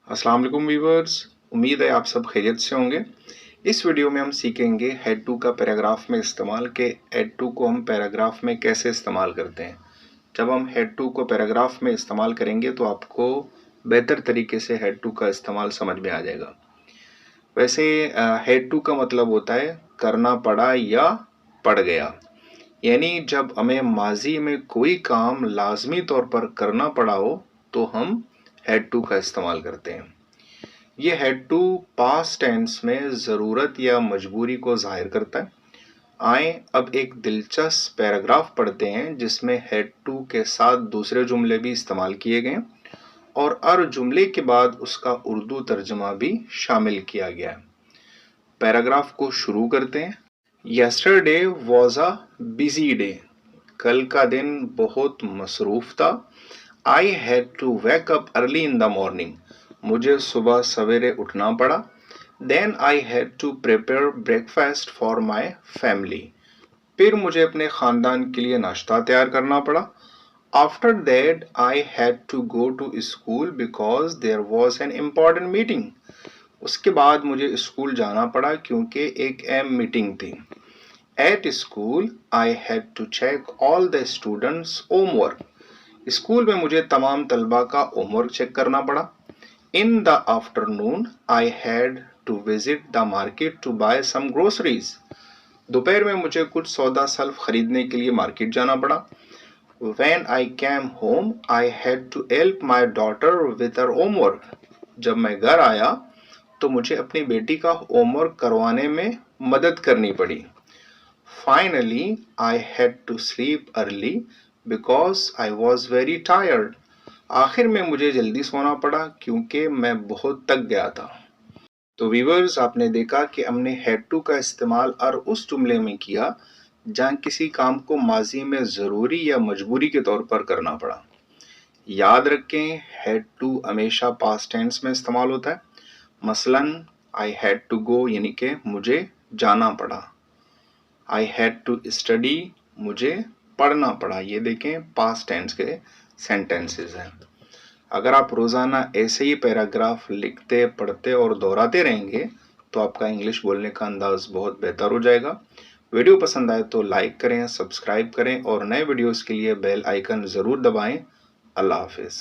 अस्सलाम वालेकुम व्यूअर्स, उम्मीद है आप सब खैरियत से होंगे। इस वीडियो में हम सीखेंगे हेड टू का पैराग्राफ में इस्तेमाल के हेड टू को हम पैराग्राफ में कैसे इस्तेमाल करते हैं। जब हम हेड टू को पैराग्राफ में इस्तेमाल करेंगे तो आपको बेहतर तरीके से हेड टू का इस्तेमाल समझ में आ जाएगा। वैसे हेड टू का मतलब होता है करना पड़ा या पड़ गया, यानी जब हमें माजी में कोई काम लाजमी तौर पर करना पड़ा हो तो हम हेड टू का इस्तेमाल करते हैं। ये हेड टू पास्ट टेंस में ज़रूरत या मजबूरी को जाहिर करता है। आए अब एक दिलचस्प पैराग्राफ पढ़ते हैं जिसमें हेड टू के साथ दूसरे जुमले भी इस्तेमाल किए गए और हर जुमले के बाद उसका उर्दू तर्जमा भी शामिल किया गया है। पैराग्राफ को शुरू करते हैं। Yesterday was a busy day. कल का दिन बहुत मसरूफ था। I had to wake up early in the morning. मुझे सुबह सवेरे उठना पड़ा। Then I had to prepare breakfast for my family. फिर मुझे अपने ख़ानदान के लिए नाश्ता तैयार करना पड़ा। After that I had to go to school because there was an important meeting. उसके बाद मुझे स्कूल जाना पड़ा क्योंकि एक अहम मीटिंग थी। At school I had to check all the students homework. School में मुझे तमाम तलबा का होमवर्क चेक करना पड़ा। In the afternoon I had to visit the market to buy some groceries. दोपहर में मुझे कुछ सौदा सल्फ खरीदने के लिए मार्केट जाना पड़ा। When I came home, I had to help my daughter with her homework. जब मैं घर आया तो मुझे अपनी बेटी का होमवर्क करवाने में मदद करनी पड़ी। Finally, I had to sleep early because I was very tired. आखिर में मुझे जल्दी सोना पड़ा क्योंकि मैं बहुत थक गया था। तो व्यूअर्स, आपने देखा कि हमने हैड टू का इस्तेमाल और उस जुमले में किया जहाँ किसी काम को माजी में ज़रूरी या मजबूरी के तौर पर करना पड़ा। याद रखें, हैड टू हमेशा पास्ट टेंस में इस्तेमाल होता है। मसलन आई हैड टू गो यानी कि मुझे जाना पड़ा। आई हैड टू स्टडी, मुझे पढ़ना पड़ा। ये देखें पास्ट टेंस के सेंटेंसेस हैं। अगर आप रोज़ाना ऐसे ही पैराग्राफ लिखते, पढ़ते और दोहराते रहेंगे तो आपका इंग्लिश बोलने का अंदाज़ बहुत बेहतर हो जाएगा। वीडियो पसंद आए तो लाइक करें, सब्सक्राइब करें और नए वीडियोस के लिए बेल आइकन ज़रूर दबाएं। अल्लाह हाफिज़।